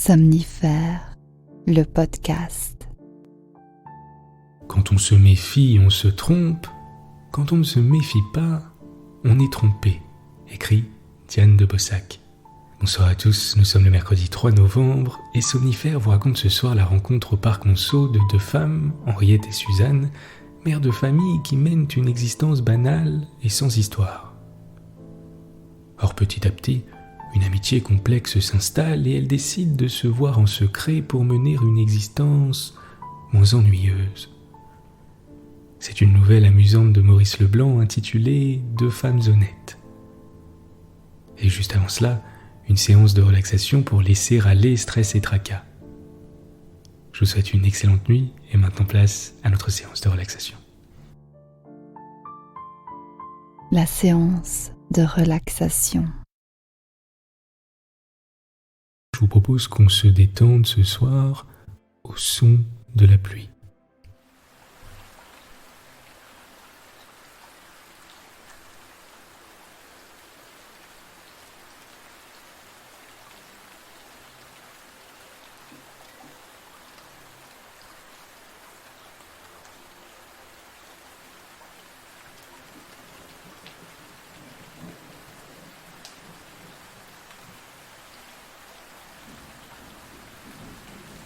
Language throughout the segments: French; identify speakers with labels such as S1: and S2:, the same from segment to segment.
S1: Somnifère, le podcast.
S2: Quand on se méfie, on se trompe. Quand on ne se méfie pas, on est trompé. Écrit Diane de Bossac. Bonsoir à tous, nous sommes le mercredi 3 novembre et Somnifère vous raconte ce soir la rencontre au parc Monceau de deux femmes, Henriette et Suzanne, mères de famille qui mènent une existence banale et sans histoire. Or petit à petit, une amitié complexe s'installe et elles décident de se voir en secret pour mener une existence moins ennuyeuse. C'est une nouvelle amusante de Maurice Leblanc intitulée « Deux femmes honnêtes ». Et juste avant cela, une séance de relaxation pour laisser aller stress et tracas. Je vous souhaite une excellente nuit et maintenant place à notre séance de relaxation.
S1: La séance de relaxation.
S2: Je vous propose qu'on se détende ce soir au son de la pluie.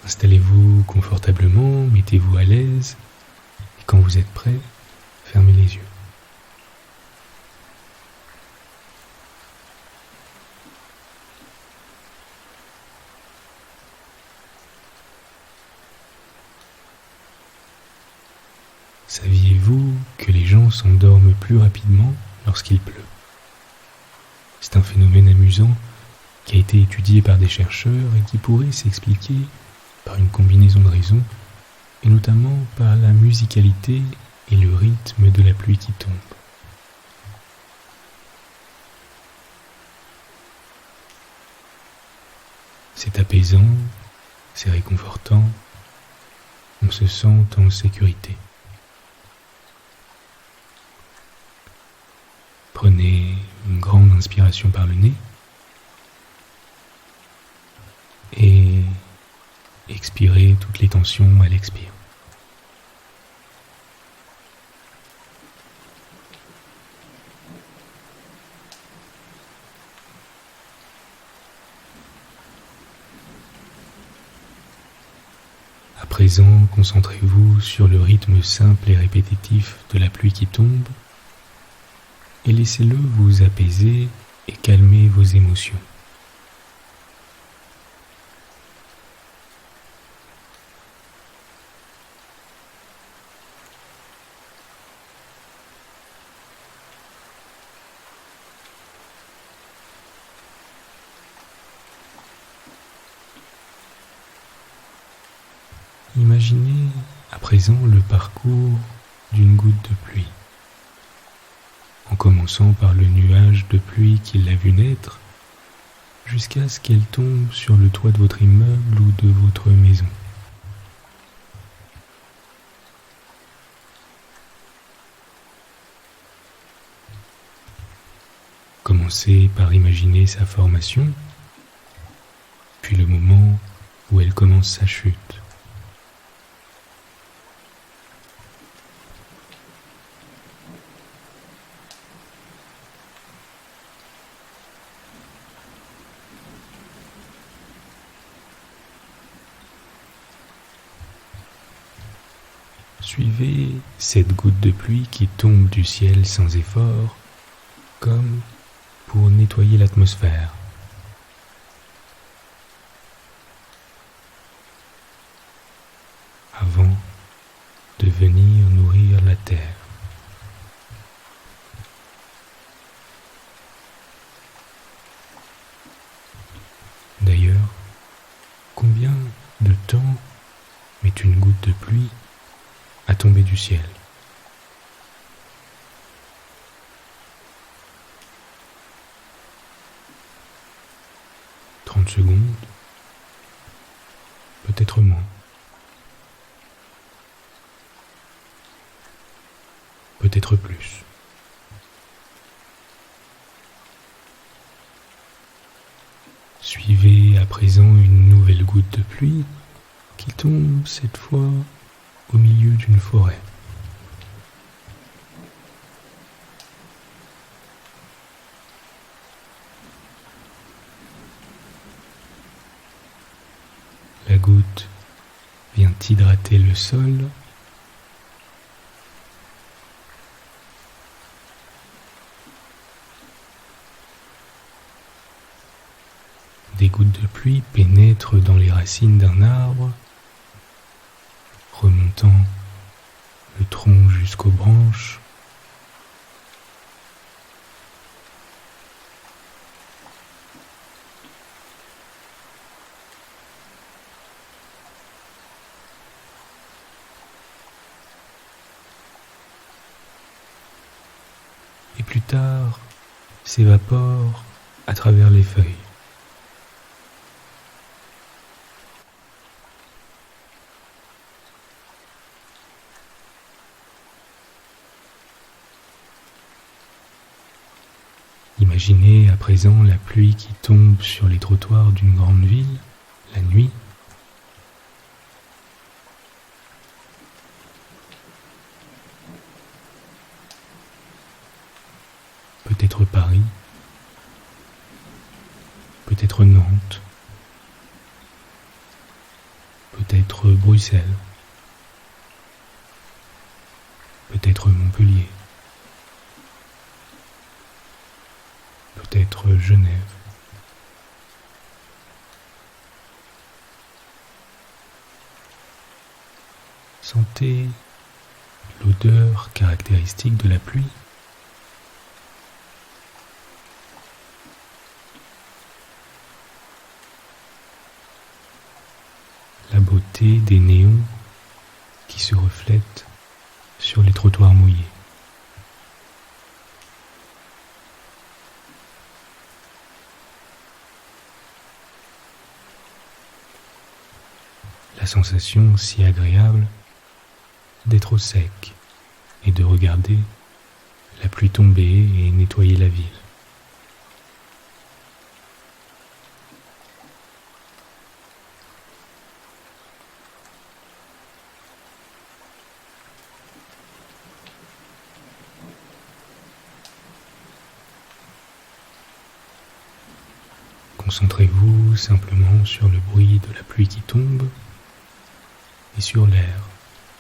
S2: Installez-vous confortablement, mettez-vous à l'aise et quand vous êtes prêt, fermez les yeux. Saviez-vous que les gens s'endorment plus rapidement lorsqu'il pleut ? C'est un phénomène amusant qui a été étudié par des chercheurs et qui pourrait s'expliquer par une combinaison de raisons, et notamment par la musicalité et le rythme de la pluie qui tombe. C'est apaisant, c'est réconfortant, on se sent en sécurité. Prenez une grande inspiration par le nez et expirez toutes les tensions à l'expire. À présent, concentrez-vous sur le rythme simple et répétitif de la pluie qui tombe et laissez-le vous apaiser et calmer vos émotions. Imaginez à présent le parcours d'une goutte de pluie, en commençant par le nuage de pluie qui l'a vu naître, jusqu'à ce qu'elle tombe sur le toit de votre immeuble ou de votre maison. Commencez par imaginer sa formation, puis le moment où elle commence sa chute. Suivez cette goutte de pluie qui tombe du ciel sans effort, comme pour nettoyer l'atmosphère. Avant de venir nourrir la terre. D'ailleurs, combien de temps met une goutte de pluie à tomber du ciel ? « 30 secondes, peut-être moins, peut-être plus. Suivez à présent une nouvelle goutte de pluie qui tombe cette fois au milieu d'une forêt. La goutte vient hydrater le sol Des gouttes de pluie pénètrent dans les racines d'un arbre, remontant le tronc jusqu'aux branches. Et plus tard, s'évapore à travers les feuilles. Imaginez à présent la pluie qui tombe sur les trottoirs d'une grande ville, la nuit. Peut-être Paris, peut-être Nantes, peut-être Bruxelles, peut-être Montpellier, peut-être Genève. Sentez l'odeur caractéristique de la pluie. La beauté des néons qui se reflètent sur les trottoirs mouillés. La sensation si agréable d'être au sec et de regarder la pluie tomber et nettoyer la ville. Concentrez-vous simplement sur le bruit de la pluie qui tombe et sur l'air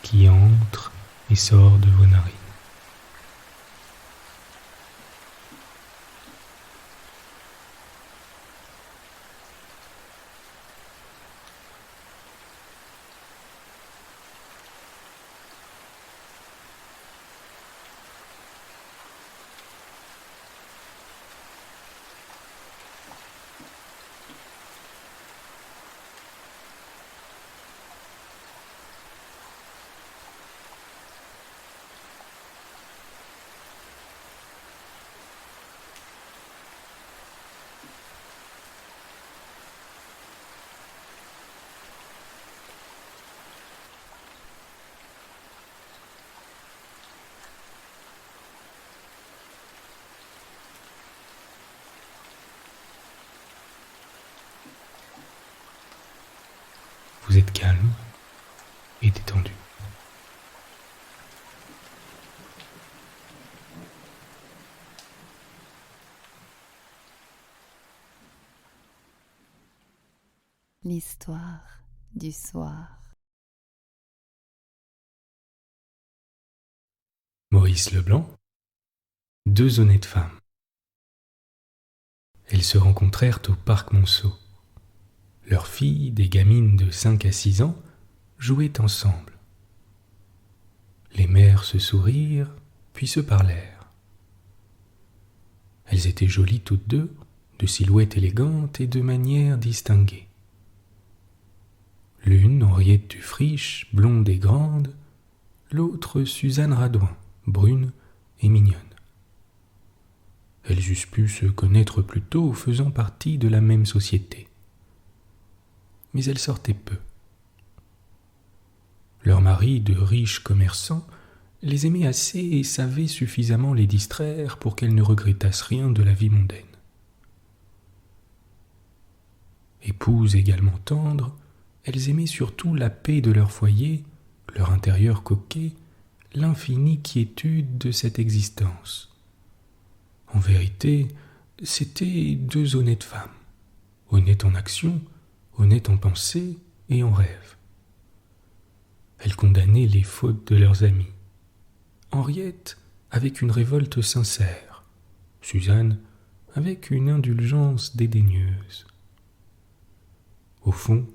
S2: qui entre et sort de vos narines. Vous êtes calme et détendu.
S1: L'histoire du soir.
S2: Maurice Leblanc, deux honnêtes femmes. Elles se rencontrèrent au parc Monceau. Leurs filles, des gamines de 5 à 6 ans, jouaient ensemble. Les mères se sourirent, puis se parlèrent. Elles étaient jolies toutes deux, de silhouette élégante et de manière distinguée. L'une, Henriette Dufriche, blonde et grande, l'autre, Suzanne Radouin, brune et mignonne. Elles eussent pu se connaître plus tôt, faisant partie de la même société. Mais elles sortaient peu. Leurs maris, de riches commerçants, les aimaient assez et savaient suffisamment les distraire pour qu'elles ne regrettassent rien de la vie mondaine. Épouses également tendres, elles aimaient surtout la paix de leur foyer, leur intérieur coquet, l'infinie quiétude de cette existence. En vérité, c'étaient deux honnêtes femmes, honnêtes en action, honnêtes en pensée et en rêve. Elles condamnaient les fautes de leurs amis. Henriette avec une révolte sincère, Suzanne avec une indulgence dédaigneuse. Au fond,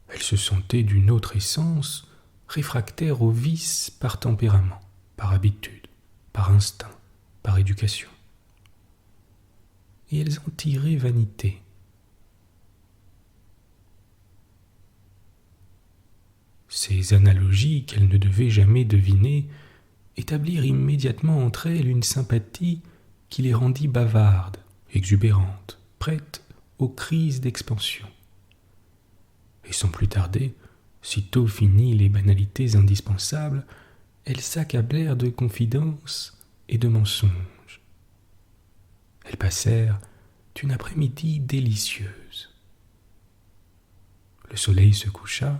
S2: elles se sentaient d'une autre essence, réfractaires aux vices par tempérament, par habitude, par instinct, par éducation. Et elles en tiraient vanité. Ces analogies qu'elles ne devaient jamais deviner établirent immédiatement entre elles une sympathie qui les rendit bavardes, exubérantes, prêtes aux crises d'expansion. Et sans plus tarder, sitôt finies les banalités indispensables, elles s'accablèrent de confidences et de mensonges. Elles passèrent une après-midi délicieuse. Le soleil se coucha,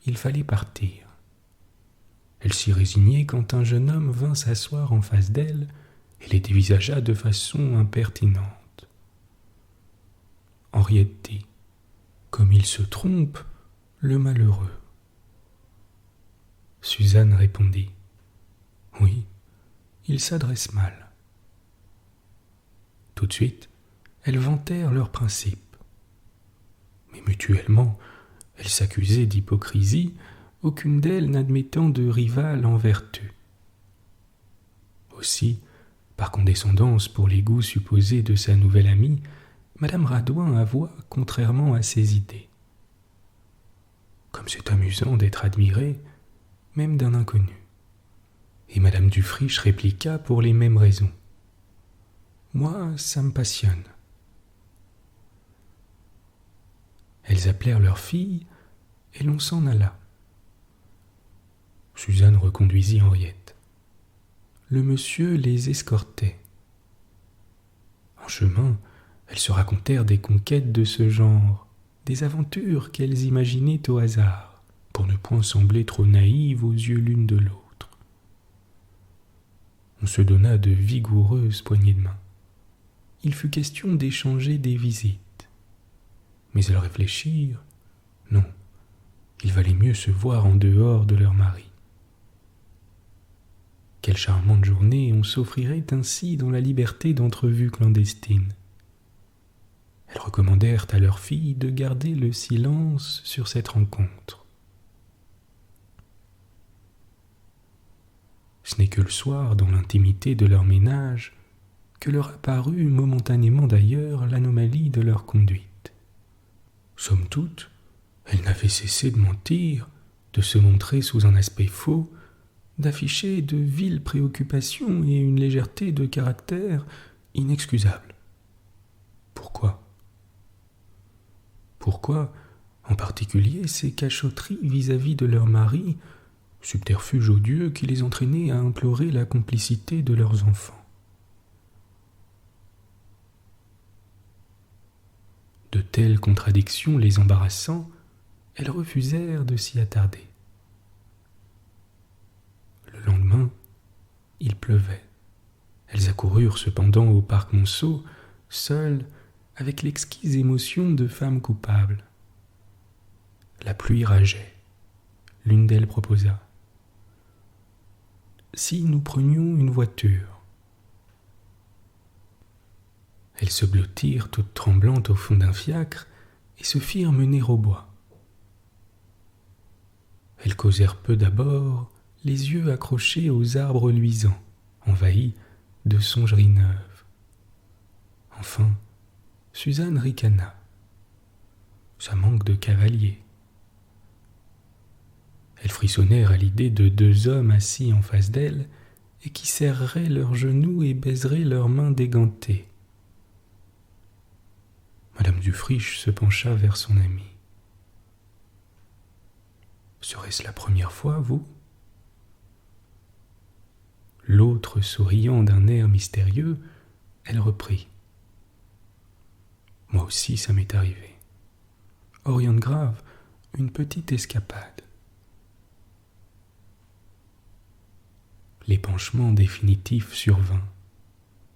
S2: il fallait partir. Elle s'y résignait quand un jeune homme vint s'asseoir en face d'elle et les dévisagea de façon impertinente. Henriette dit : « Comme il se trompe, le malheureux. » Suzanne répondit : « Oui, il s'adresse mal. » Tout de suite, elles vantèrent leurs principes. Mais mutuellement, elles s'accusaient d'hypocrisie, aucune d'elles n'admettant de rival en vertu. Aussi, par condescendance pour les goûts supposés de sa nouvelle amie, Madame Radouin avoua contrairement à ses idées. Comme c'est amusant d'être admirée, même d'un inconnu. Et Madame Dufriche répliqua pour les mêmes raisons. Moi, ça me passionne. Elles appelèrent leur fille et l'on s'en alla. Suzanne reconduisit Henriette. Le monsieur les escortait. En chemin, elles se racontèrent des conquêtes de ce genre, des aventures qu'elles imaginaient au hasard, pour ne point sembler trop naïves aux yeux l'une de l'autre. On se donna de vigoureuses poignées de main. Il fut question d'échanger des visites. Mais elles réfléchirent. Non, il valait mieux se voir en dehors de leur mari. Quelle charmante journée on s'offrirait ainsi dans la liberté d'entrevues clandestines. Elles recommandèrent à leur fille de garder le silence sur cette rencontre. Ce n'est que le soir, dans l'intimité de leur ménage, que leur apparut, momentanément d'ailleurs, l'anomalie de leur conduite. Somme toute, elles n'avaient cessé de mentir, de se montrer sous un aspect faux, d'afficher de viles préoccupations et une légèreté de caractère inexcusable. Pourquoi ? Pourquoi, en particulier, ces cachotteries vis-à-vis de leur mari, subterfuge odieux qui les entraînait à implorer la complicité de leurs enfants ? De telles contradictions les embarrassant, elles refusèrent de s'y attarder. Le lendemain, il pleuvait. Elles accoururent cependant au parc Monceau, seules, avec l'exquise émotion de femmes coupables. La pluie rageait. L'une d'elles proposa : « Si nous prenions une voiture ?» Elles se blottirent toutes tremblantes au fond d'un fiacre et se firent mener au bois. Elles causèrent peu d'abord, les yeux accrochés aux arbres luisants, envahis de songeries neuves. Enfin, Suzanne ricana. Ça manque de cavalier. Elles frissonnèrent à l'idée de deux hommes assis en face d'elles et qui serreraient leurs genoux et baiseraient leurs mains dégantées. Madame Dufriche se pencha vers son amie. « Serait-ce la première fois, vous ?» L'autre souriant d'un air mystérieux, elle reprit. « Moi aussi, ça m'est arrivé. oriente grave une petite escapade. L'épanchement définitif survint.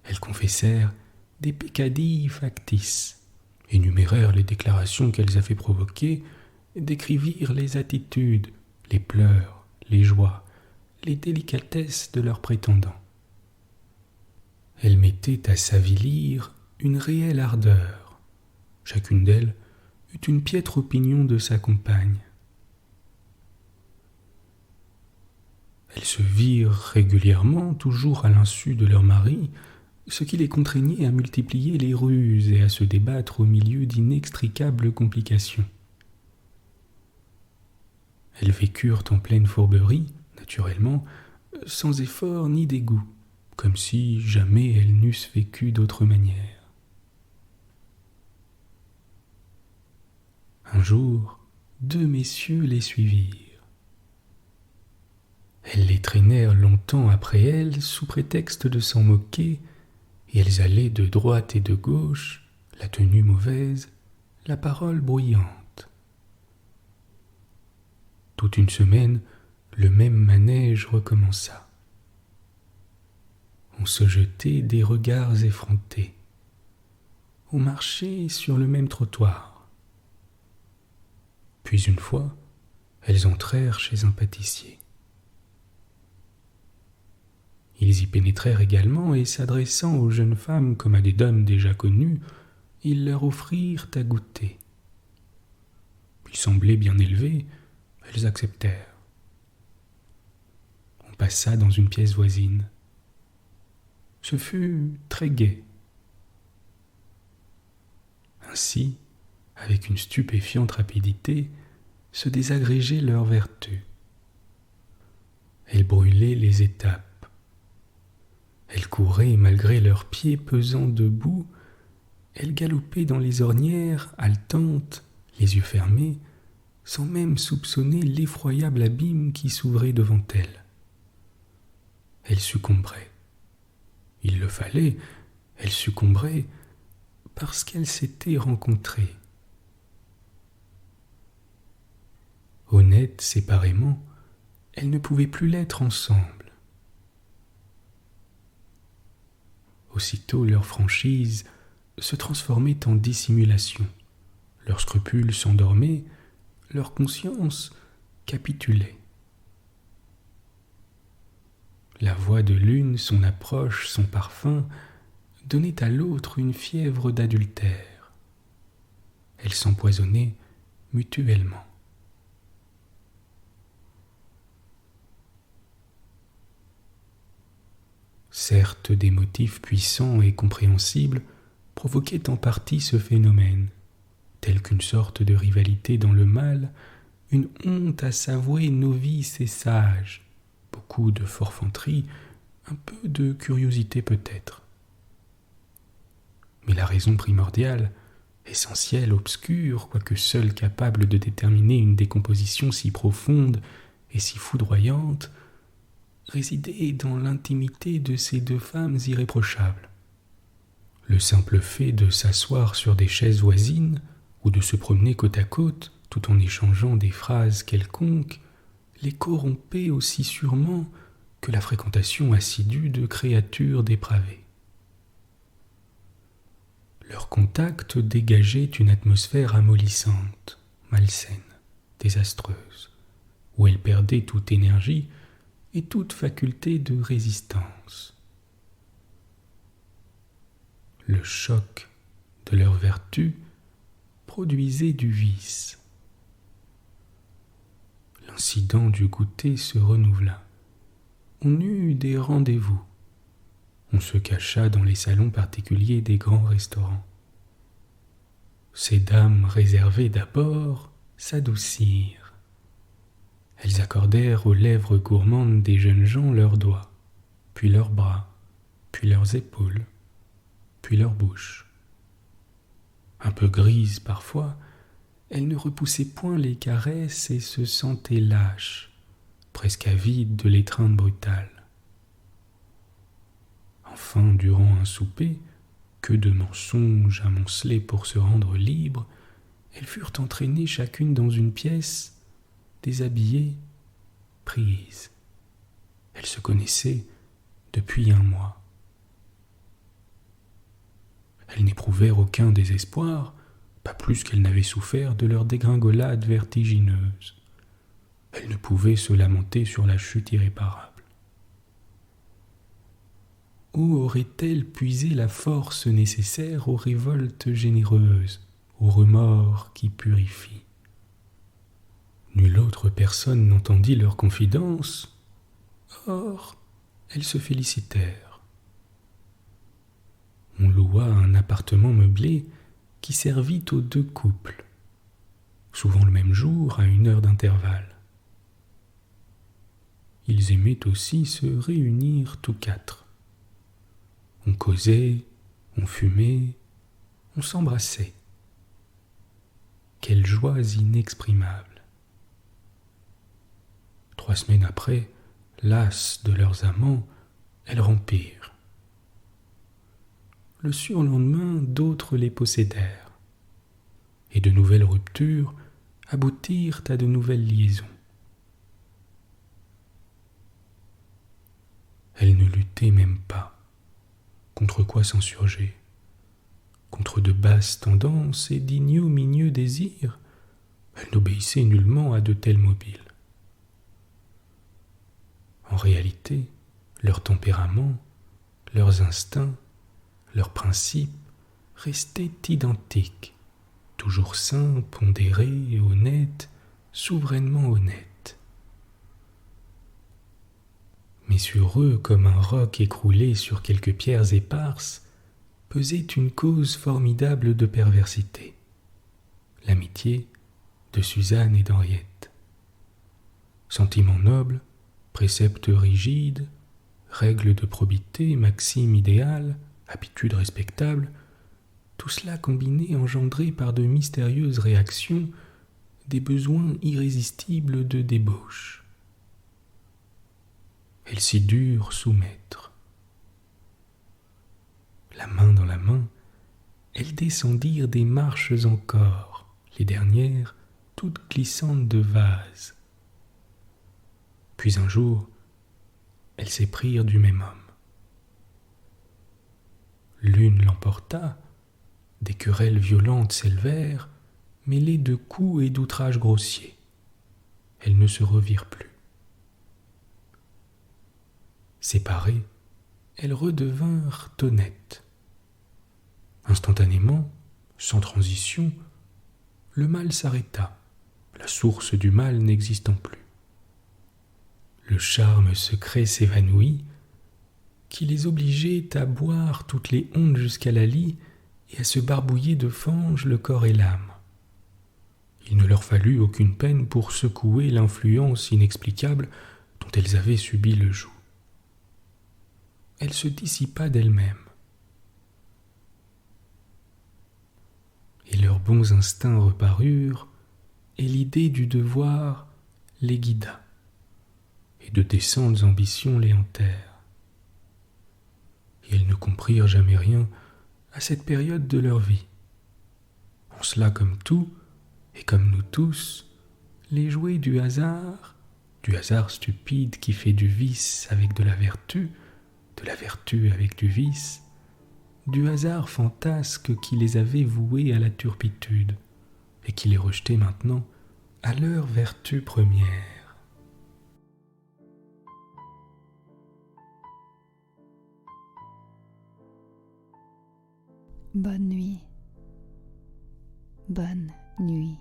S2: Elles confessèrent des peccadilles factices, énumérèrent les déclarations qu'elles avaient provoquées, décrivirent les attitudes, les pleurs, les joies, les délicatesses de leurs prétendants. Elles mettaient à s'avilir une réelle ardeur. Chacune d'elles eut une piètre opinion de sa compagne. Elles se virent régulièrement, toujours à l'insu de leur mari, ce qui les contraignait à multiplier les ruses et à se débattre au milieu d'inextricables complications. Elles vécurent en pleine fourberie, naturellement, sans effort ni dégoût, comme si jamais elles n'eussent vécu d'autre manière. Un jour, 2 messieurs les suivirent. Elles les traînèrent longtemps après elles sous prétexte de s'en moquer, et elles allaient de droite et de gauche, la tenue mauvaise, la parole bruyante. Toute une semaine, le même manège recommença. On se jetait des regards effrontés. On marchait sur le même trottoir. Puis une fois, elles entrèrent chez un pâtissier. Ils y pénétrèrent également et, s'adressant aux jeunes femmes comme à des dames déjà connues, ils leur offrirent à goûter. Ils semblaient bien élevés, elles acceptèrent. On passa dans une pièce voisine. Ce fut très gai. Ainsi, avec une stupéfiante rapidité, se désagrégeaient leurs vertus. Elles brûlaient les étapes. Elles couraient malgré leurs pieds pesants debout. Elles galopaient dans les ornières, haletantes, les yeux fermés, sans même soupçonner l'effroyable abîme qui s'ouvrait devant elles. Elles succomberaient. Il le fallait, elles succomberaient parce qu'elles s'étaient rencontrées. Honnêtes séparément, elles ne pouvaient plus l'être ensemble. Aussitôt leur franchise se transformait en dissimulation, leurs scrupules s'endormaient, leur conscience capitulait. La voix de l'une, son approche, son parfum, donnaient à l'autre une fièvre d'adultère. Elles s'empoisonnaient mutuellement. Certes, des motifs puissants et compréhensibles provoquaient en partie ce phénomène, tel qu'une sorte de rivalité dans le mal, une honte à s'avouer novice et sage, beaucoup de forfanterie, un peu de curiosité peut-être. Mais la raison primordiale, essentielle, obscure, quoique seule capable de déterminer une décomposition si profonde et si foudroyante, résidait dans l'intimité de ces 2 femmes irréprochables. Le simple fait de s'asseoir sur des chaises voisines ou de se promener côte à côte tout en échangeant des phrases quelconques les corrompait aussi sûrement que la fréquentation assidue de créatures dépravées. Leur contact dégageait une atmosphère amollissante, malsaine, désastreuse, où elles perdaient toute énergie et toute faculté de résistance. Le choc de leur vertu produisait du vice. L'incident du goûter se renouvela. On eut des rendez-vous. On se cacha dans les salons particuliers des grands restaurants. Ces dames réservées d'abord s'adoucirent. Elles accordèrent aux lèvres gourmandes des jeunes gens leurs doigts, puis leurs bras, puis leurs épaules, puis leur bouche. Un peu grises parfois, elles ne repoussaient point les caresses et se sentaient lâches, presque avides de l'étreinte brutale. Enfin, durant un souper, que de mensonges amoncelés pour se rendre libres, elles furent entraînées chacune dans une pièce, déshabillées, prises. Elles se connaissaient depuis 1 mois. Elles n'éprouvèrent aucun désespoir, pas plus qu'elles n'avaient souffert de leur dégringolade vertigineuse. Elles ne pouvaient se lamenter sur la chute irréparable. Où auraient-elles puisé la force nécessaire aux révoltes généreuses, aux remords qui purifient? Nulle autre personne n'entendit leurs confidences. Or, elles se félicitèrent. On loua un appartement meublé qui servit aux 2 couples, souvent le même jour à 1 heure d'intervalle. Ils aimaient aussi se réunir tous 4. On causait, on fumait, on s'embrassait. Quelles joies inexprimables! 3 semaines après, lasses de leurs amants, elles rompirent. Le surlendemain, d'autres les possédèrent, et de nouvelles ruptures aboutirent à de nouvelles liaisons. Elles ne luttaient même pas. Contre quoi s'insurger? Contre de basses tendances et d'ignominieux désirs? Elles n'obéissaient nullement à de tels mobiles. En réalité, leur tempérament, leurs instincts, leurs principes restaient identiques, toujours sains, pondérés, honnêtes, souverainement honnêtes. Mais sur eux, comme un roc écroulé sur quelques pierres éparses, pesait une cause formidable de perversité, l'amitié de Suzanne et d'Henriette. Sentiments nobles, préceptes rigides, règles de probité, maximes idéales, habitudes respectables, tout cela combiné engendré par de mystérieuses réactions, des besoins irrésistibles de débauche. Elles s'y durent soumettre. La main dans la main, elles descendirent des marches encore, les dernières toutes glissantes de vase. Puis un jour, elles s'éprirent du même homme. L'une l'emporta, des querelles violentes s'élevèrent, mêlées de coups et d'outrages grossiers. Elles ne se revirent plus. Séparées, elles redevinrent honnêtes. Instantanément, sans transition, le mal s'arrêta, la source du mal n'existant plus. Le charme secret s'évanouit, qui les obligeait à boire toutes les ondes jusqu'à la lie et à se barbouiller de fange le corps et l'âme. Il ne leur fallut aucune peine pour secouer l'influence inexplicable dont elles avaient subi le joug. Elle se dissipa d'elle-même. Et leurs bons instincts reparurent, et l'idée du devoir les guida, et de décentes ambitions les hantèrent. Et elles ne comprirent jamais rien à cette période de leur vie. En cela, comme tout, et comme nous tous, les jouets du hasard stupide qui fait du vice avec de la vertu avec du vice, du hasard fantasque qui les avait voués à la turpitude et qui les rejetait maintenant à leur vertu première.
S1: Bonne nuit. Bonne nuit.